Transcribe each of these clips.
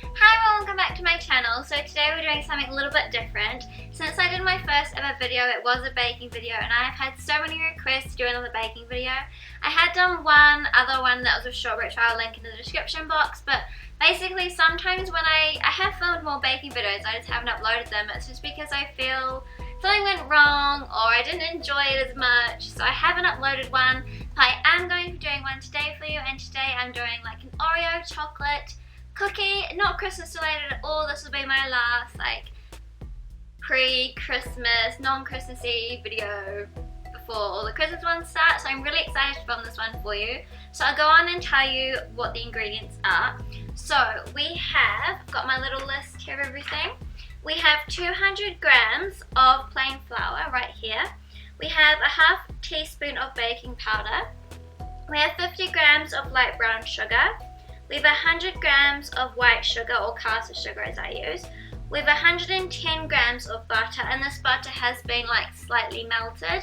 Hi everyone, welcome back to my channel. So today we're doing something a little bit different. Since I did my first ever video, it was a baking video, and I have had so many requests to do another baking video. I had done one other one that was a short, which I'll link in the description box, but basically sometimes when I have filmed more baking videos, I just haven't uploaded them. It's just because I feel something went wrong or I didn't enjoy it as much, so I haven't uploaded one. But I am going to be doing one today for you, and today I'm doing like an Oreo chocolate cookie, not Christmas related at all. This will be my last like pre-Christmas, non-Christmassy video before all the Christmas ones start, so I'm really excited to film this one for you. So I'll go on and tell you what the ingredients are. So we have got my little list here of everything. We have 200 grams of plain flour right here. We have a half teaspoon of baking powder. We have 50 grams of light brown sugar. We have 100 grams of white sugar, or caster sugar as I use. We have 110 grams of butter, and this butter has been like slightly melted,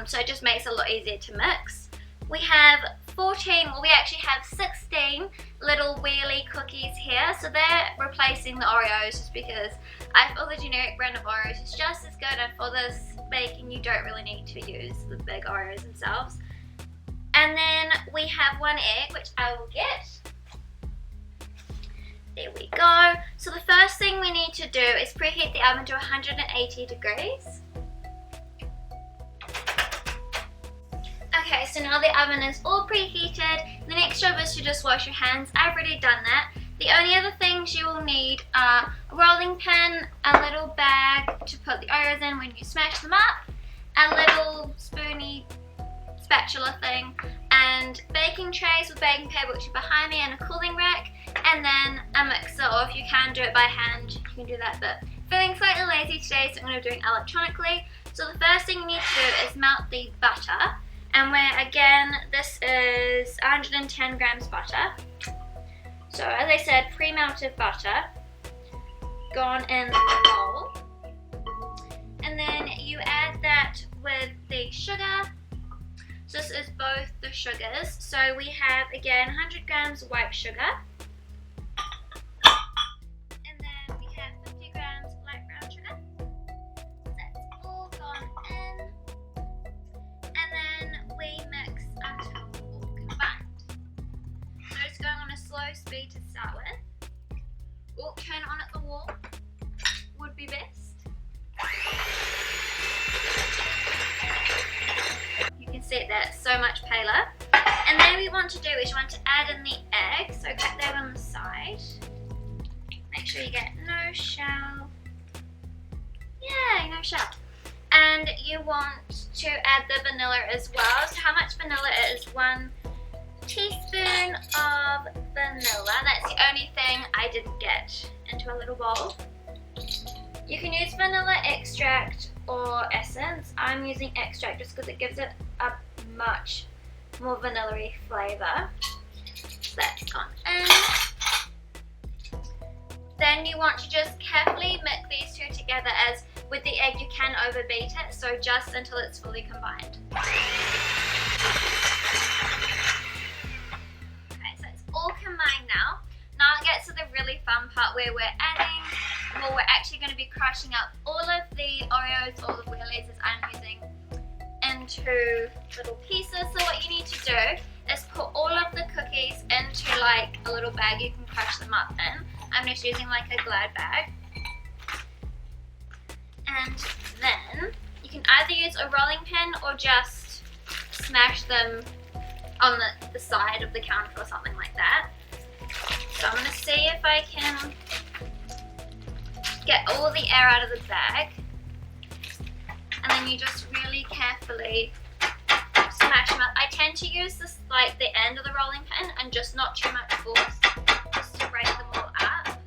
so it just makes it a lot easier to mix. We have 16 little wheelie cookies here, so they're replacing the Oreos just because I feel the generic brand of Oreos is just as good, and for this baking you don't really need to use the big Oreos themselves. And then we have 1 egg, which I will get. There we go. So the first thing we need to do is preheat the oven to 180 degrees. Okay, so now the oven is all preheated. The next job is to just wash your hands. I've already done that. The only other things you will need are a rolling pin, a little bag to put the Oreos in when you smash them up, a little spoony spatula thing, and baking trays with baking paper, which are behind me, and a cooling rack, and then a mixer, or if you can do it by hand, you can do that, but feeling slightly lazy today, so I'm going to be doing it electronically. So the first thing you need to do is melt the butter, and this is 110 grams butter. So as I said, pre-melted butter gone in the bowl, and then you add that with the sugar. So this is both the sugars. So we have again 100 grams of white sugar, and then we have 50 grams of light brown sugar. That's all gone in, and then we mix until all combined. So it's going on a slow speed to start with. Or turn on at the wall would be best. You can see that's so much paler. And then we want to do is you want to add in the egg. So cut that on the side. Make sure you get no shell. Yay, no shell. And you want to add the vanilla as well. So how much vanilla it is? 1 teaspoon of vanilla. That's the only thing I didn't get into a little bowl. You can use vanilla extract or essence. I'm using extract just because it gives it a much more vanilla-y flavour. So that's gone in. Then you want to just carefully mix these two together, as with the egg you can overbeat it, so just until it's fully combined. Okay, so it's all combined now. Now it gets to the really fun part where we're actually going to be crushing up all of the Oreos, all the wheelies as I'm using, into little pieces. So what you need to do is put all of the cookies into like a little bag you can crush them up in. I'm just using like a Glad bag. And then you can either use a rolling pin or just smash them on the side of the counter or something like that. So I'm going to see if I can get all the air out of the bag, and then you just really carefully smash them up. I tend to use this like the end of the rolling pin and just not too much force, just to break them all up.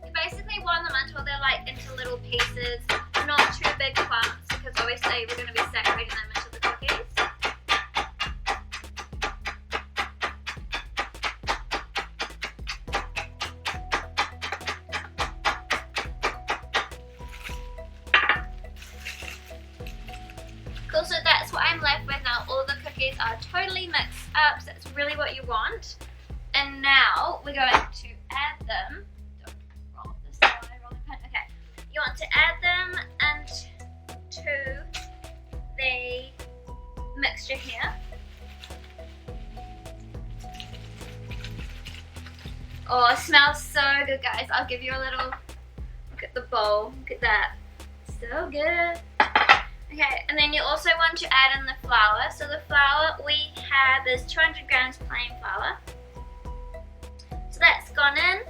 You basically want them until they're like into little pieces, not too big clumps, because obviously we're going to be separating them into the cookies. Cool, so that's what I'm left with now. All the cookies are totally mixed up, so that's really what you want. And now we're going to add them. Don't roll this down, rolling pin. Okay. You want to add them into the mixture here. Oh, it smells so good, guys. I'll give you a little look at the bowl. Look at that. So good. Okay, and then you also want to add in the flour. So the flour we have is 200 grams plain flour. So that's gone in.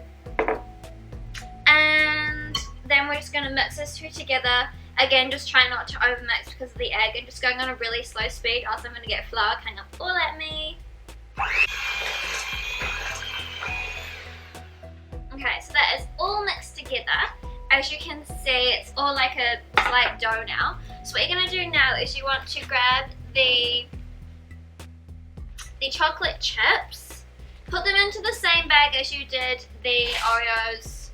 And then we're just going to mix this two together. Again, just try not to overmix because of the egg, and just going on a really slow speed, else I'm going to get flour coming up all at me. Okay, so that is all mixed together. As you can see, it's all like a slight dough now. So what you're going to do now is you want to grab the chocolate chips, put them into the same bag as you did the Oreos,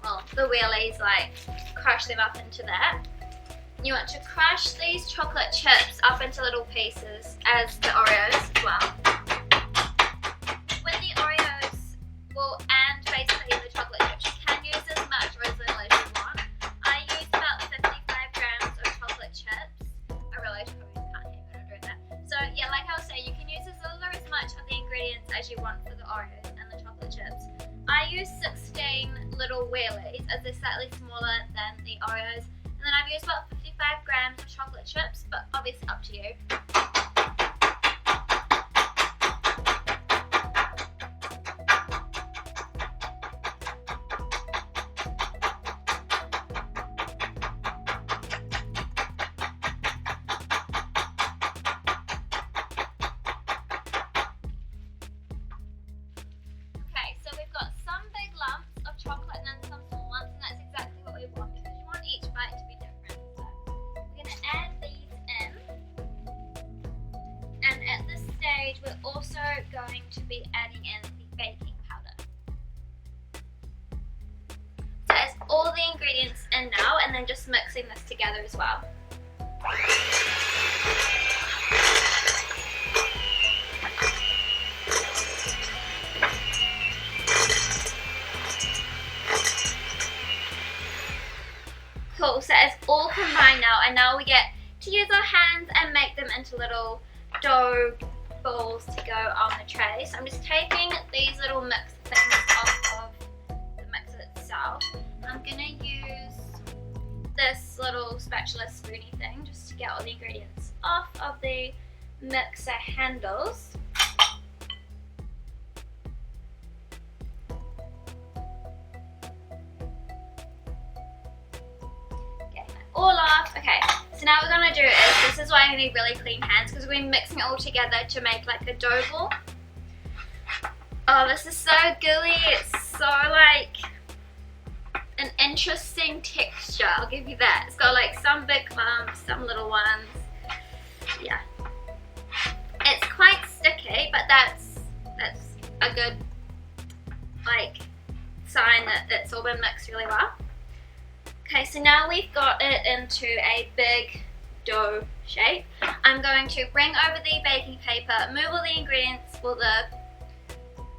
well, the wheelies, like crush them up into that. You want to crush these chocolate chips up into little pieces as the Oreos as well. With the Oreos, well, and basically the chocolate chips, you can use as much or as little as you want. I use about 55 grams of chocolate chips. I realize you probably can't hear me when I'm doing that. So yeah, like I was saying, you can use as little or as much of the ingredients as you want for the Oreos and the chocolate chips. I use 16 little wheelies as they're slightly smaller than the Oreos. And then I've used about 55 grams of chocolate chips, but obviously up to you. Okay, so we've got some big lumps of chocolate and then some small ones, and that's exactly what we want because you want each bite to be different. So we're going to add these in, and at this stage we're also going to be adding in the baking powder. So that's all the ingredients in now, and then just mixing this together as well. Cool, so it's all combined now, and now we get to use our hands and make them into little dough balls to go on the tray. So I'm just taking these little mix things off of the mixer itself. I'm gonna use this little spatula spoony thing just to get all the ingredients off of the mixer handles. All off. Okay, so now what we're going to do is, this is why you need really clean hands, because we're mixing it all together to make like a dough ball. Oh, this is so gooey. It's so like an interesting texture, I'll give you that. It's got like some big clumps, some little ones. Yeah, it's quite sticky, but that's a good like sign that it's all been mixed really well. Okay, so now we've got it into a big dough shape. I'm going to bring over the baking paper, move all the ingredients for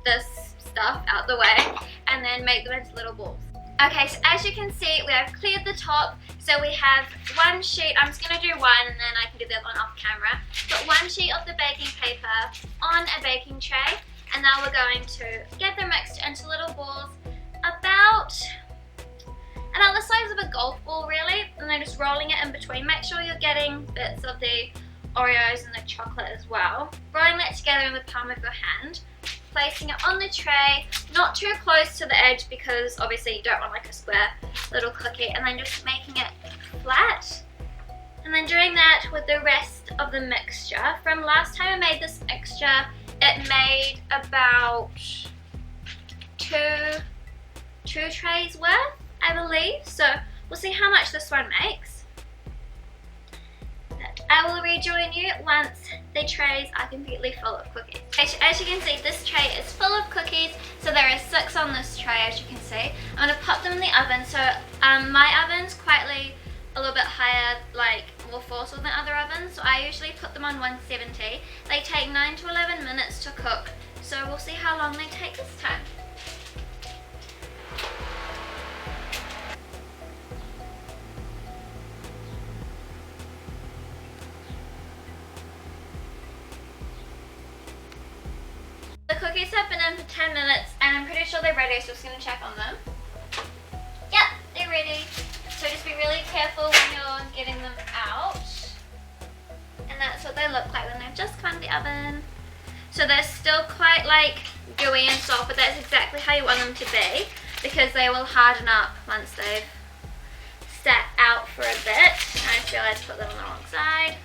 this stuff out the way, and then make them into little balls. Okay, so as you can see, we have cleared the top. So we have one sheet, I'm just going to do one and then I can do the other one off camera. But one sheet of the baking paper on a baking tray, and now we're going to get them mixed into little balls about the size of a golf ball really, and then just rolling it in between. Make sure you're getting bits of the Oreos and the chocolate as well. Rolling that together in the palm of your hand, placing it on the tray, not too close to the edge because obviously you don't want like a square little cookie, and then just making it flat. And then doing that with the rest of the mixture. From last time I made this mixture, it made about two trays worth, I believe. So we'll see how much this one makes. I will rejoin you once the trays are completely full of cookies. As you can see, this tray is full of cookies. So there are 6 on this tray, as you can see. I'm going to pop them in the oven. So my oven's quietly a little bit higher, like more forceful than other ovens, so I usually put them on 170. They take 9 to 11 minutes to cook, so we'll see how long they take this time. The cookies have been in for 10 minutes and I'm pretty sure they're ready, so I'm just going to check on them. Yep, they're ready. So just be really careful when you're getting them out. And that's what they look like when they've just come out of the oven. So they're still quite like gooey and soft, but that's exactly how you want them to be because they will harden up once they've sat out for a bit. I just realized I put them on the wrong side.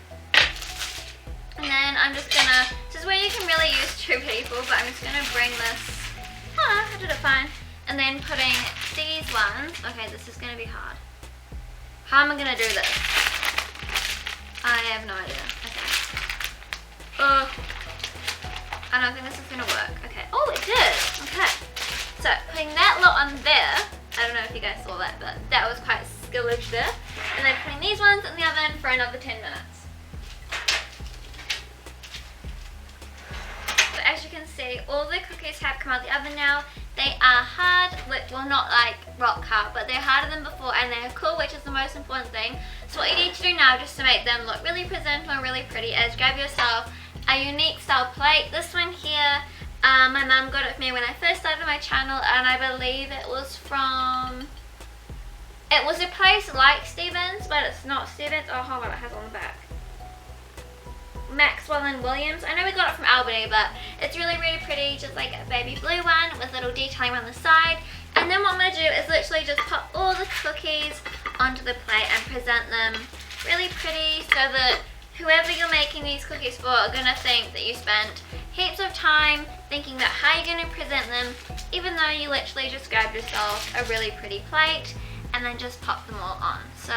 And then I'm just gonna, this is where you can really use 2 people, but I'm just gonna bring this, I did it fine. And then putting these ones, okay, this is gonna be hard. How am I gonna do this? I have no idea, okay. I don't think this is gonna work, okay. Oh, it did, okay. So, putting that lot on there, I don't know if you guys saw that, but that was quite skillage there. And then putting these ones in the oven for another 10 minutes. As you can see, all the cookies have come out of the oven now. They are hard, well not like rock hard, but they're harder than before and they're cool, which is the most important thing. So what you need to do now, just to make them look really presentable and really pretty, is grab yourself a unique style plate. This one here, my mum got it for me when I first started my channel, and I believe it was from, it was a place like Stevens, but it's not Stevens. Oh, hold on, it has it on the back. Maxwell and Williams. I know we got it from Albany, but it's really pretty, just like a baby blue one with little detailing on the side. And then what I'm going to do is literally just put all the cookies onto the plate and present them really pretty so that whoever you're making these cookies for are going to think that you spent heaps of time thinking about how you're going to present them, even though you literally just grabbed yourself a really pretty plate and then just pop them all on. So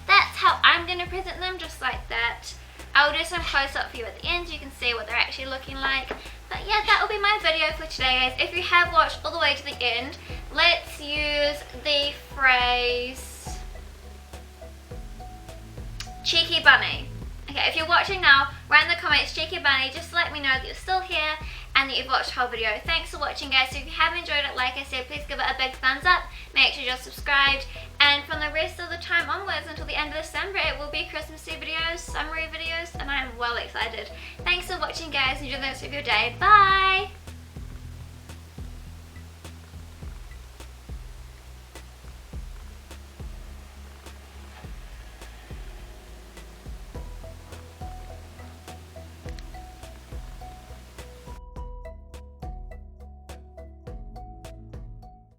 that's how I'm going to present them, just like that. I'll do some close up for you at the end so you can see what they're actually looking like. But yeah, that will be my video for today, guys. If you have watched all the way to the end, let's use the phrase cheeky bunny. Okay, if you're watching now, write in the comments cheeky bunny, just to let me know that you're still here and that you've watched the whole video. Thanks for watching, guys. So if you have enjoyed it, like I said, please give it a big thumbs up. Make sure you're subscribed. And from the rest of the time onwards until the end of December, it will be Christmassy videos, summery videos, and I am well excited. Thanks for watching, guys. Enjoy the rest of your day. Bye!